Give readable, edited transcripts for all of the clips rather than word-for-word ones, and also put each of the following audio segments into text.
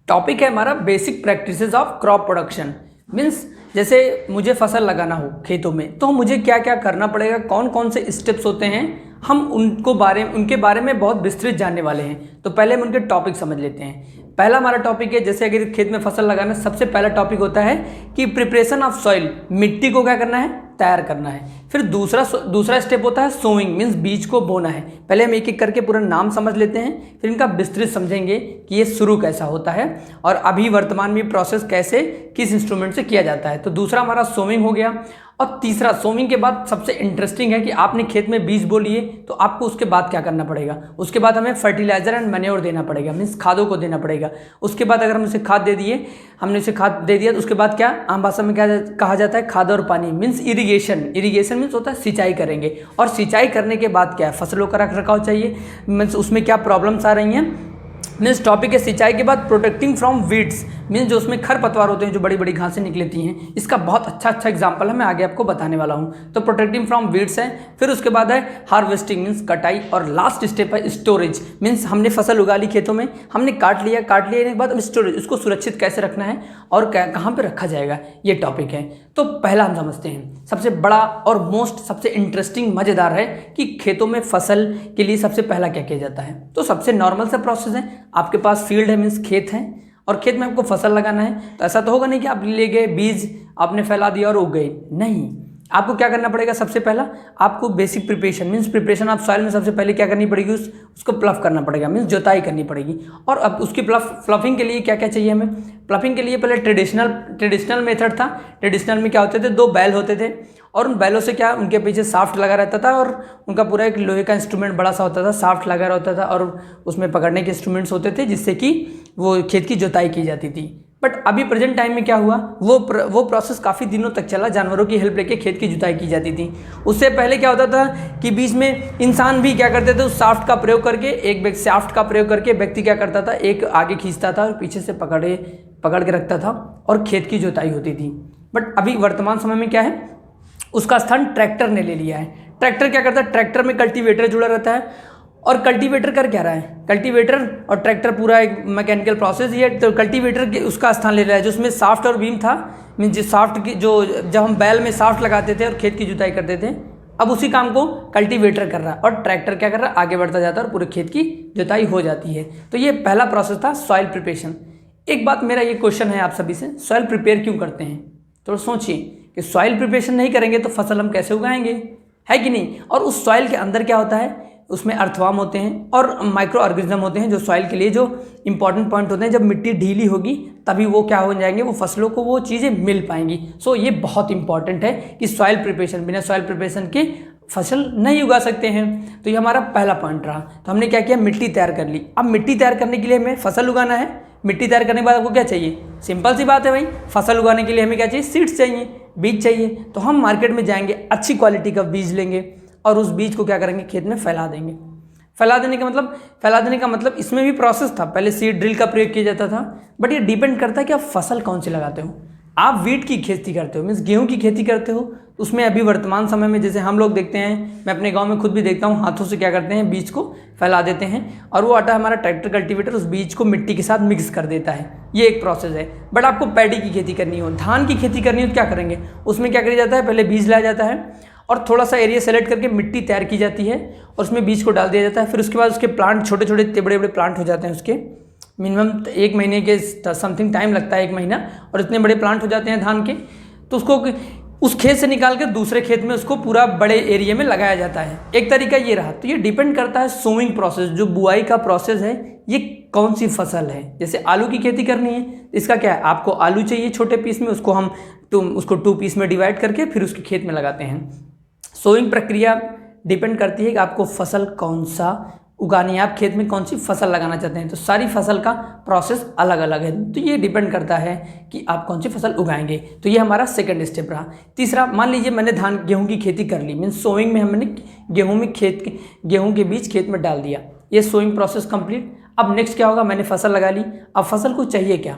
Topic है हमारा basic practices of crop production. Means जैसे मुझे फसल लगाना हो खेतों में तो मुझे क्या क्या करना पड़ेगा, कौन कौन से स्टेप्स होते हैं, हम उनके बारे में बहुत विस्तृत जानने वाले हैं। तो पहले हम उनके टॉपिक समझ लेते हैं। पहला हमारा टॉपिक है, जैसे अगर खेत में फसल लगाना, सबसे पहला टॉपिक होता है कि प्रिपरेशन ऑफ सॉइल, मिट्टी को क्या करना है, तैयार करना है। फिर दूसरा स्टेप होता है सोइंग, मीन्स बीज को बोना है। पहले हम एक एक करके पूरा नाम समझ लेते हैं, फिर इनका विस्तृत समझेंगे कि ये शुरू कैसा होता है और अभी वर्तमान में प्रोसेस कैसे किस इंस्ट्रूमेंट से किया जाता है। तो दूसरा हमारा सोइंग हो गया। और तीसरा सोइंग के बाद सबसे इंटरेस्टिंग है कि आपने खेत में बीज बो लिए तो आपको उसके बाद क्या करना पड़ेगा। उसके बाद हमें फर्टिलाइजर एंड मैन्योर देना पड़ेगा, मीन्स खादों को देना पड़ेगा। उसके बाद अगर हम उसे खाद दे दिए, हमने उसे खाद दे दिया तो उसके बाद क्या आम भाषा में क्या कहा जाता है, खाद और पानी, मीन्स इरिगेशन। इरिगेशन मीन्स होता है सिंचाई करेंगे। और सिंचाई करने के बाद क्या है, फसलों का रख रखाव चाहिए, मीन्स उसमें क्या प्रॉब्लम्स आ रही हैं। मीन्स टॉपिक है सिंचाई के बाद प्रोटेक्टिंग फ्रॉम वीड्स, मीन्स जो उसमें खरपतवार होते हैं, जो बड़ी बड़ी घासें निकलती हैं। इसका बहुत अच्छा एग्जांपल है, मैं आगे आपको बताने वाला हूँ। तो प्रोटेक्टिंग फ्रॉम वीड्स है। फिर उसके बाद है हार्वेस्टिंग, मीन्स कटाई। और लास्ट स्टेप है स्टोरेज, मीन्स हमने फसल उगा ली खेतों में, हमने काट लिया के बाद अब स्टोरेज, उसको सुरक्षित कैसे रखना है और कहाँ पर रखा जाएगा, ये टॉपिक है। तो पहला हम समझते हैं, सबसे बड़ा और सबसे इंटरेस्टिंग मज़ेदार है कि खेतों में फसल के लिए सबसे पहला क्या किया जाता है। तो सबसे नॉर्मल सा प्रोसेस है, आपके पास फील्ड है, मीन्स खेत है, और खेत में आपको फसल लगाना है। तो ऐसा तो होगा नहीं कि आप ले गए बीज आपने फैला दिया और उग गई, नहीं। आपको क्या करना पड़ेगा, सबसे पहला आपको basic preparation, means preparation of soil में सबसे पहले क्या करनी पड़ेगी, उसको प्लफ करना पड़ेगा, मीन्स जोताई करनी पड़ेगी। और अब उसकी प्लफिंग के लिए क्या क्या चाहिए हमें। प्लफिंग के लिए पहले ट्रेडिशनल मेथड था। ट्रेडिशनल में क्या होते थे, 2 बैल होते थे और उन बैलों से क्या उनके पीछे साफ्ट लगा रहता था और उनका पूरा एक लोहे का इंस्ट्रूमेंट बड़ा सा होता था, साफ्ट लगा रहता था और उसमें पकड़ने के इंस्ट्रूमेंट्स होते थे जिससे कि वो खेत की जुताई की जाती थी। बट अभी प्रेजेंट टाइम में क्या हुआ, वो प्रोसेस काफ़ी दिनों तक चला, जानवरों की हेल्प लेके खेत की जुताई की जाती थी। उससे पहले क्या होता था कि बीच में इंसान भी क्या करते थे, उस साफ्ट का प्रयोग करके व्यक्ति क्या करता था, एक आगे खींचता था और पीछे से पकड़ के रखता था और खेत की जुताई होती थी। बट अभी वर्तमान समय में क्या है, उसका स्थान ट्रैक्टर ने ले लिया है। ट्रैक्टर क्या करता है, ट्रैक्टर में कल्टीवेटर जुड़ा रहता है। और कल्टीवेटर कर क्या रहा है, कल्टीवेटर और ट्रैक्टर पूरा एक मैकेनिकल प्रोसेस ही है। तो कल्टीवेटर के उसका स्थान ले रहा है, जो उसमें साफ्ट और बीम था, मीन्स जो साफ्ट की जो जब हम बैल में साफ्ट लगाते थे और खेत की जुताई करते थे, अब उसी काम को कल्टीवेटर कर रहा है और ट्रैक्टर क्या कर रहा है, आगे बढ़ता जाता है और पूरे खेत की जुताई हो जाती है। तो ये पहला प्रोसेस था सॉइल प्रिपरेशन। एक बात मेरा ये क्वेश्चन है आप सभी से, सॉइल प्रिपेयर क्यों करते हैं। तो सोचिए कि सॉइल प्रिपरेशन नहीं करेंगे तो फसल हम कैसे उगाएंगे, है कि नहीं। और उस सॉइल के अंदर क्या होता है, उसमें अर्थवार्म होते हैं और माइक्रो ऑर्गेनिज्म होते हैं जो सॉइल के लिए जो इंपॉर्टेंट पॉइंट होते हैं। जब मिट्टी ढीली होगी तभी वो क्या हो जाएंगे, वो फसलों को वो चीज़ें मिल पाएंगी। सो ये बहुत इंपॉर्टेंट है कि सॉइल प्रिपरेशन, बिना सॉइल प्रिपरेशन के फसल नहीं उगा सकते हैं। तो ये हमारा पहला पॉइंट रहा। तो हमने क्या किया, मिट्टी तैयार कर ली। अब मिट्टी तैयार करने के लिए हमें फसल उगाना है। मिट्टी तैयार करने के बाद आपको क्या चाहिए, सिंपल सी बात है भाई, फसल उगाने के लिए हमें क्या चाहिए, सीड्स चाहिए, बीज चाहिए। तो हम मार्केट में जाएंगे, अच्छी क्वालिटी का बीज लेंगे और उस बीज को क्या करेंगे, खेत में फैला देंगे। फैला देने का मतलब इसमें भी प्रोसेस था। पहले सीड ड्रिल का प्रयोग किया जाता था, बट ये डिपेंड करता है कि आप फसल कौन सी लगाते हो। आप वीट की खेती करते हो, मीन्स गेहूं की खेती करते हो, उसमें अभी वर्तमान समय में जैसे हम लोग देखते हैं, मैं अपने गांव में खुद भी देखता हूं, हाथों से क्या करते हैं, बीज को फैला देते हैं और वो आटा हमारा ट्रैक्टर कल्टीवेटर उस बीज को मिट्टी के साथ मिक्स कर देता है। ये एक प्रोसेस है। बट आपको पैडी की खेती करनी हो, धान की खेती करनी हो तो क्या करेंगे, उसमें क्या किया जाता है, पहले बीज लाया जाता है और थोड़ा सा एरिया सेलेक्ट करके मिट्टी तैयार की जाती है और उसमें बीज को डाल दिया जाता है। फिर उसके बाद उसके प्लांट छोटे छोटे बड़े बड़े प्लांट हो जाते हैं, उसके मिनिमम 1 महीने के समथिंग टाइम लगता है, 1 महीना, और इतने बड़े प्लांट हो जाते हैं धान के। तो उसको उस खेत से निकाल कर दूसरे खेत में उसको पूरा बड़े एरिया में लगाया जाता है। एक तरीका ये रहा। तो ये डिपेंड करता है सोइंग प्रोसेस, जो बुआई का प्रोसेस है, ये कौन सी फसल है। जैसे आलू की खेती करनी है, इसका क्या है, आपको आलू चाहिए छोटे पीस में, उसको 2 पीस में डिवाइड करके फिर उसके खेत में लगाते हैं। सोइंग प्रक्रिया डिपेंड करती है कि आपको फसल कौन सा उगानी है, आप खेत में कौन सी फसल लगाना चाहते हैं। तो सारी फसल का प्रोसेस अलग अलग है, तो ये डिपेंड करता है कि आप कौन सी फसल उगाएंगे। तो ये हमारा सेकंड स्टेप रहा। तीसरा, मान लीजिए मैंने गेहूं की खेती कर ली, मीन्स सोइंग में हमने गेहूं के बीज खेत में डाल दिया, ये सोइंग प्रोसेस कंप्लीट। अब नेक्स्ट क्या होगा, मैंने फसल लगा ली। अब फसल को चाहिए क्या,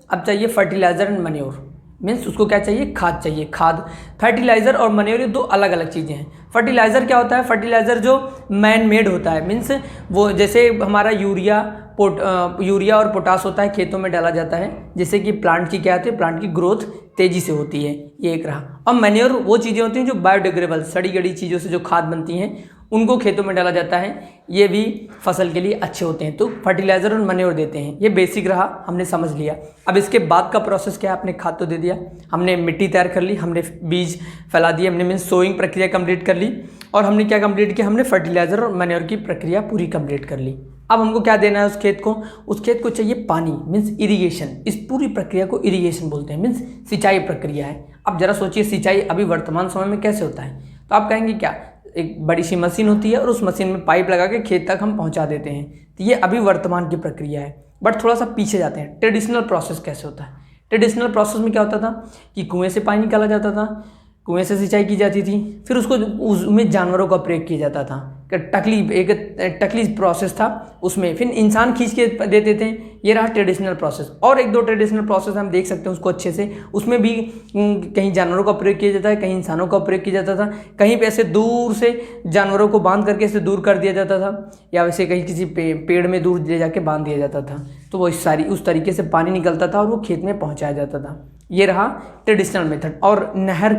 अब चाहिए फर्टिलाइजर एंड मैन्योर, मीन्स उसको क्या चाहिए, खाद चाहिए। खाद, फर्टिलाइजर और मैन्योर ये 2 अलग अलग चीज़ें हैं। फर्टिलाइज़र क्या होता है, फर्टिलाइज़र जो मैन मेड होता है, मीन्स वो जैसे हमारा यूरिया, यूरिया और पोटास होता है खेतों में डाला जाता है, जिससे कि प्लांट की क्या होती है, प्लांट की ग्रोथ तेज़ी से होती है। ये एक रहा। अब मैन्योर वो चीज़ें होती हैं जो बायोडिग्रेडेबल, सड़ी गड़ी चीज़ों से जो खाद बनती हैं, उनको खेतों में डाला जाता है। ये भी फसल के लिए अच्छे होते हैं। तो फर्टिलाइज़र और मैन्योर देते हैं। ये बेसिक रहा, हमने समझ लिया। अब इसके बाद का प्रोसेस क्या है, आपने खाद तो दे दिया, हमने मिट्टी तैयार कर ली, हमने बीज फैला दिए, हमने मीन्स सोइंग प्रक्रिया कंप्लीट कर ली, और हमने क्या कंप्लीट किया, हमने फर्टिलाइज़र और मैन्योर की प्रक्रिया पूरी कंप्लीट कर ली। अब हमको क्या देना है उस खेत को चाहिए पानी, मीन्स इरिगेशन। इस पूरी प्रक्रिया को इरिगेशन बोलते हैं, मीन्स सिंचाई प्रक्रिया है। अब जरा सोचिए सिंचाई अभी वर्तमान समय में कैसे होता है। तो आप कहेंगे क्या, एक बड़ी सी मशीन होती है और उस मशीन में पाइप लगा के खेत तक हम पहुंचा देते हैं। तो ये अभी वर्तमान की प्रक्रिया है। बट थोड़ा सा पीछे जाते हैं, ट्रेडिशनल प्रोसेस कैसे होता है। ट्रेडिशनल प्रोसेस में क्या होता था कि कुएं से पानी निकाला जाता था, कुएं से सिंचाई की जाती थी, फिर उसको उसमें जानवरों का प्रयोग किया जाता था। एक टकली प्रोसेस था, उसमें फिर इंसान खींच के देते थे। ये रहा ट्रेडिशनल प्रोसेस। और एक दो ट्रेडिशनल प्रोसेस हम देख सकते हैं उसको अच्छे से। उसमें भी कहीं जानवरों का प्रयोग किया जाता है, कहीं इंसानों का प्रयोग किया जाता था, कहीं पे ऐसे दूर से जानवरों को बांध करके ऐसे दूर कर दिया जाता था, या वैसे कहीं किसी पेड़ में दूर ले जाके बांध दिया जाता था। तो वो उस तरीके से पानी निकलता था और वो खेत में पहुँचाया जाता था। ये रहा ट्रेडिशनल मेथड। और नहर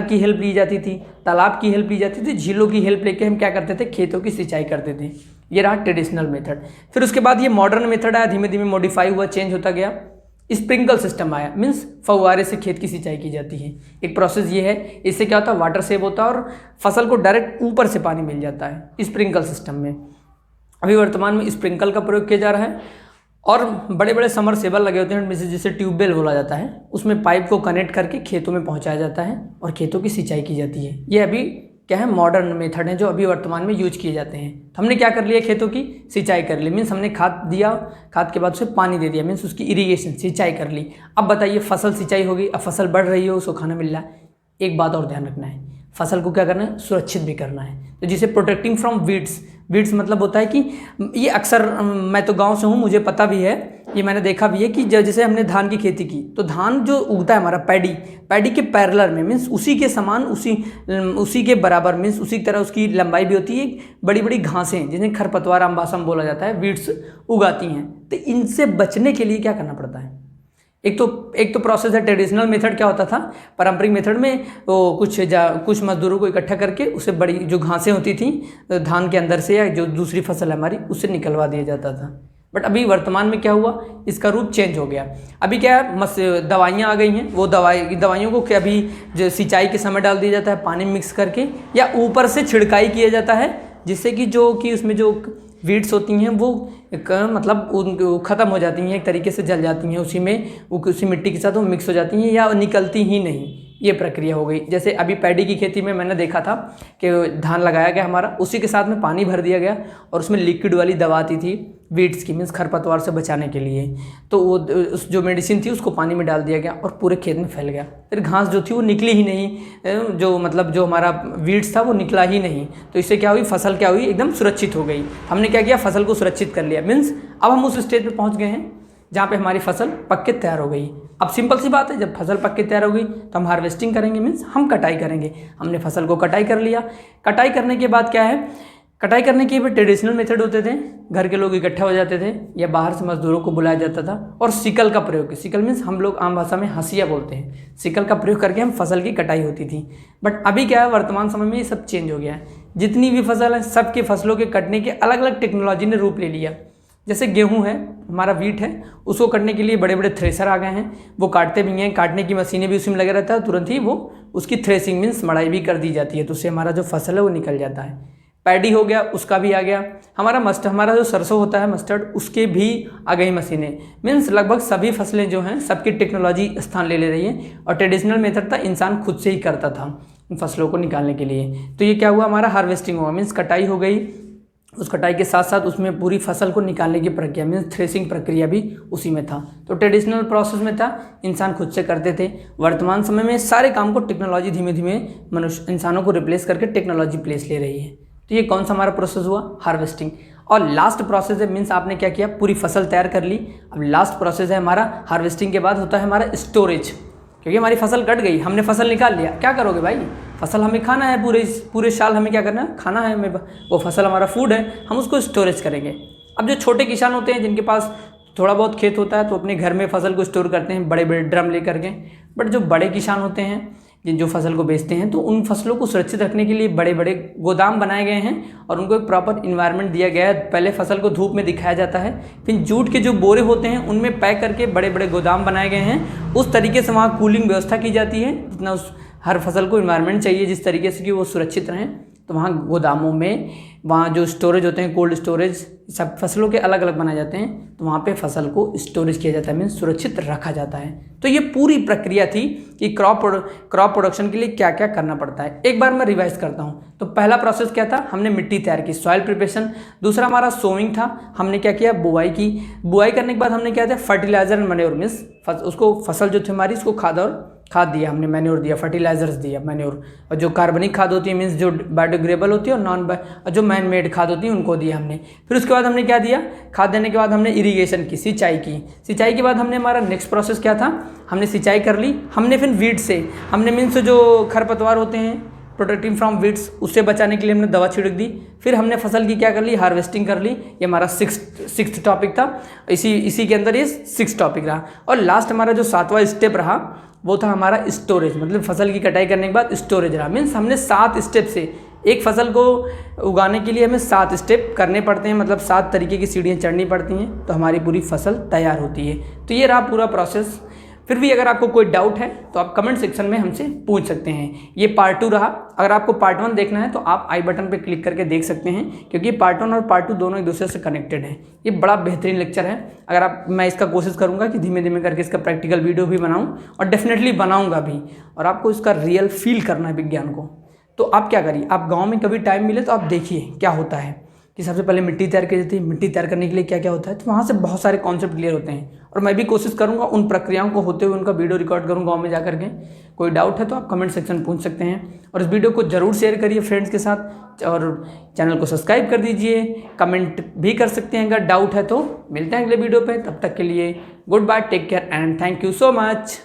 की हेल्प ली जाती थी, तालाब की हेल्प ली जाती थी, झीलों की हेल्प लेके हम क्या करते थे, खेतों की सिंचाई करते थे। ये रहा ट्रेडिशनल मेथड। फिर उसके बाद ये मॉडर्न मेथड आया, धीमे धीमे मॉडिफाई हुआ, चेंज होता गया। स्प्रिंकल सिस्टम आया, मीन्स फव्वारे से खेत की सिंचाई की जाती है। एक प्रोसेस ये है, इससे क्या होता है, वाटर सेव होता है और फसल को डायरेक्ट ऊपर से पानी मिल जाता है स्प्रिंकल सिस्टम में। अभी वर्तमान में स्प्रिंकल का प्रयोग किया जा रहा है। और बड़े बड़े समरसेबल लगे होते हैं, जिसे ट्यूबवेल बोला जाता है, उसमें पाइप को कनेक्ट करके खेतों में पहुंचाया जाता है और खेतों की सिंचाई की जाती है। ये अभी क्या है, मॉडर्न मेथड है जो अभी वर्तमान में यूज किए जाते हैं। तो हमने क्या कर लिया, खेतों की सिंचाई कर ली, मीन्स हमने खाद दिया, खाद के बाद उसे पानी दे दिया, मीन्स उसकी इरीगेशन सिंचाई कर ली। अब बताइए फसल सिंचाई होगी, अब फसल बढ़ रही है, उसको खाना मिल रहा है। एक बात और ध्यान रखना है, फसल को क्या करना है, सुरक्षित भी करना है। तो जिसे प्रोटेक्टिंग फ्रॉम वीड्स मतलब होता है कि ये अक्सर, मैं तो गांव से हूँ, मुझे पता भी है, ये मैंने देखा भी है कि जैसे हमने धान की खेती की, तो धान जो उगता है हमारा पैडी के पैरेलल में, मीन्स उसी के समान, उसी के बराबर, मीन्स उसी की तरह उसकी लंबाई भी होती है, बड़ी बड़ी घासें जिन्हें खरपतवार आम भाषा में बोला जाता है, वीड्स उगाती हैं। तो इनसे बचने के लिए क्या करना पड़ता है, एक तो प्रोसेस है ट्रेडिशनल मेथड। क्या होता था, पारंपरिक मेथड में वो कुछ मजदूरों को इकट्ठा करके उसे बड़ी जो घासें होती थी धान के अंदर से, या जो दूसरी फसल है हमारी, उससे निकलवा दिया जाता था। बट अभी वर्तमान में क्या हुआ, इसका रूप चेंज हो गया। अभी क्या है, दवाइयाँ आ गई हैं, वो दवाइयों को क्या अभी जो सिंचाई के समय डाल दिया जाता है पानी मिक्स करके, या ऊपर से छिड़काई किया जाता है, जिससे कि उसमें जो वीड्स होती हैं वो मतलब ख़त्म हो जाती हैं, एक तरीके से जल जाती हैं, उसी मिट्टी के साथ वो मिक्स हो जाती हैं या निकलती ही नहीं। ये प्रक्रिया हो गई। जैसे अभी पैडी की खेती में मैंने देखा था कि धान लगाया गया हमारा, उसी के साथ में पानी भर दिया गया और उसमें लिक्विड वाली दवा आती थी वीड्स की, मीन्स खरपतवार से बचाने के लिए। तो वो उस जो मेडिसिन थी उसको पानी में डाल दिया गया और पूरे खेत में फैल गया। फिर घास जो थी वो निकली ही नहीं, जो हमारा वीड्स था वो निकला ही नहीं। तो इससे क्या हुई, फसल क्या हुई, एकदम सुरक्षित हो गई। हमने क्या किया, फसल को सुरक्षित कर लिया। मीन्स अब हम उस स्टेज पे पहुंच गए हैं जहाँ पे हमारी फसल पक के तैयार हो गई। अब सिंपल सी बात है, जब फसल पक के तैयार हो गई तो हम हार्वेस्टिंग करेंगे, मीन्स हम कटाई करेंगे। हमने फसल को कटाई कर लिया। कटाई करने के बाद क्या है, कटाई करने के भी ट्रेडिशनल मेथड होते थे, घर के लोग इकट्ठा हो जाते थे या बाहर से मजदूरों को बुलाया जाता था, और सिकल का प्रयोग, सिकल मीन्स हम लोग आम भाषा में हंसिया बोलते हैं, सिकल का प्रयोग करके हम फसल की कटाई होती थी। बट अभी क्या है, वर्तमान समय में ये सब चेंज हो गया है। जितनी भी फसल है, सबके फसलों के कटने के अलग अलग टेक्नोलॉजी ने रूप ले लिया। जैसे गेहूं है, हमारा वीट है, उसको कटने के लिए बड़े बड़े थ्रेसर आ गए हैं, वो काटते भी हैं, काटने की मशीनें भी उसी में लगे रहता है, तुरंत ही वो उसकी थ्रेसिंग मीन्स मड़ाई भी कर दी जाती है, तो उससे हमारा जो फसल है वो निकल जाता है। पैडी हो गया, उसका भी आ गया। हमारा जो सरसों होता है मस्टर्ड, उसके भी आ गई मशीनें। मीन्स लगभग सभी फसलें जो हैं सबकी टेक्नोलॉजी स्थान ले रही है। और ट्रेडिशनल मेथड था, इंसान खुद से ही करता था उन फसलों को निकालने के लिए। तो ये क्या हुआ, हमारा हार्वेस्टिंग हुआ, मीन्स कटाई हो गई। उस कटाई के साथ साथ उसमें पूरी फसल को निकालने की प्रक्रिया मीन्स थ्रेसिंग प्रक्रिया भी उसी में था। तो ट्रेडिशनल प्रोसेस में था, इंसान खुद से करते थे। वर्तमान समय में सारे काम को टेक्नोलॉजी धीमे धीमे इंसानों को रिप्लेस करके टेक्नोलॉजी प्लेस ले रही है। तो ये कौन सा हमारा प्रोसेस हुआ, हार्वेस्टिंग। और लास्ट प्रोसेस है, मीन्स आपने क्या किया, पूरी फसल तैयार कर ली। अब लास्ट प्रोसेस है हमारा हार्वेस्टिंग के बाद होता है हमारा स्टोरेज, क्योंकि हमारी फसल कट गई, हमने फसल निकाल लिया, क्या करोगे भाई, फसल हमें खाना है, पूरे साल हमें क्या करना है, खाना है हमें, वो फसल हमारा फूड है, हम उसको स्टोरेज करेंगे। अब जो छोटे किसान होते हैं जिनके पास थोड़ा बहुत खेत होता है तो अपने घर में फसल को स्टोर करते हैं बड़े बड़े ड्रम लेकर के। बट जो बड़े किसान होते हैं जो फसल को बेचते हैं तो उन फसलों को सुरक्षित रखने के लिए बड़े बड़े गोदाम बनाए गए हैं और उनको एक प्रॉपर इन्वायरमेंट दिया गया है। पहले फसल को धूप में दिखाया जाता है, फिर जूट के जो बोरे होते हैं उनमें पैक करके बड़े बड़े गोदाम बनाए गए हैं। उस तरीके से वहाँ कूलिंग व्यवस्था की जाती है जितना उस हर फसल को इन्वायरमेंट चाहिए जिस तरीके से कि वो सुरक्षित रहें। तो वहाँ गोदामों में वहाँ जो स्टोरेज होते हैं कोल्ड स्टोरेज सब फसलों के अलग अलग बनाए जाते हैं, तो वहाँ पे फसल को स्टोरेज किया जाता है, मीन्स सुरक्षित रखा जाता है। तो ये पूरी प्रक्रिया थी कि क्रॉप प्रोडक्शन के लिए क्या क्या करना पड़ता है। एक बार मैं रिवाइज करता हूँ। तो पहला प्रोसेस क्या था, हमने मिट्टी तैयार की, सॉइल प्रिपरेशन। दूसरा हमारा सोइंग था, हमने क्या किया, बुआई की। बुआई करने के बाद हमने क्या किया, फर्टिलाइजर एंड मैन्योर, मीन्स उसको फसल जो थी हमारी उसको खाद दिया हमने, मैन्योर दिया, फर्टिलाइजर्स दिया, मैन्योर। और जो कार्बनिक खाद होती है मीन्स जो बायोडिग्रेडेबल होती है और जो मैन मेड खाद होती है उनको दिया हमने। फिर उसके बाद हमने क्या दिया, खाद देने के बाद हमने इरिगेशन की, सिंचाई की। सिंचाई के बाद हमने हमारा नेक्स्ट प्रोसेस क्या था, हमने सिंचाई कर ली। हमने फिर वीड से हमने मीन्स जो खरपतवार होते हैं प्रोटेक्टिंग फ्रॉम वीड्स उससे बचाने के लिए हमने दवा छिड़क दी। फिर हमने फसल की क्या कर ली, हार्वेस्टिंग कर ली। ये हमारा सिक्स्थ टॉपिक था, इसी के अंदर ये 6 टॉपिक रहा। और लास्ट हमारा जो 7वां स्टेप रहा वो था हमारा स्टोरेज, मतलब फसल की कटाई करने के बाद स्टोरेज रहा। मीन्स हमने 7 स्टेप से एक फसल को उगाने के लिए हमें 7 स्टेप करने पड़ते हैं, मतलब 7 तरीके की सीढ़ियाँ चढ़नी पड़ती हैं तो हमारी पूरी फसल तैयार होती है। तो ये रहा पूरा प्रोसेस। फिर भी अगर आपको कोई डाउट है तो आप कमेंट सेक्शन में हमसे पूछ सकते हैं। ये पार्ट 2 रहा। अगर आपको पार्ट 1 देखना है तो आप आई बटन पर क्लिक करके देख सकते हैं, क्योंकि पार्ट 1 और पार्ट 2 दोनों एक दूसरे से कनेक्टेड हैं। ये बड़ा बेहतरीन लेक्चर है। अगर मैं इसका कोशिश करूँगा कि धीमे धीमे करके इसका प्रैक्टिकल वीडियो भी बनाऊँ, और डेफिनेटली बनाऊँगा भी, और आपको इसका रियल फील करना है विज्ञान को। तो आप क्या करिए, आप गाँव में कभी टाइम मिले तो आप देखिए क्या होता है कि सबसे पहले मिट्टी तैयार की जाती है, मिट्टी तैयार करने के लिए क्या क्या होता है। तो वहाँ से बहुत सारे कॉन्सेप्ट क्लियर होते हैं, और मैं भी कोशिश करूँगा उन प्रक्रियाओं को होते हुए उनका वीडियो रिकॉर्ड करूँ गांव में जा करके। कोई डाउट है तो आप कमेंट सेक्शन में पूछ सकते हैं, और इस वीडियो को ज़रूर शेयर करिए फ्रेंड्स के साथ, और चैनल को सब्सक्राइब कर दीजिए। कमेंट भी कर सकते हैं अगर डाउट है तो। मिलते हैं अगले वीडियो पे, तब तक के लिए goodbye, take care and thank you so much.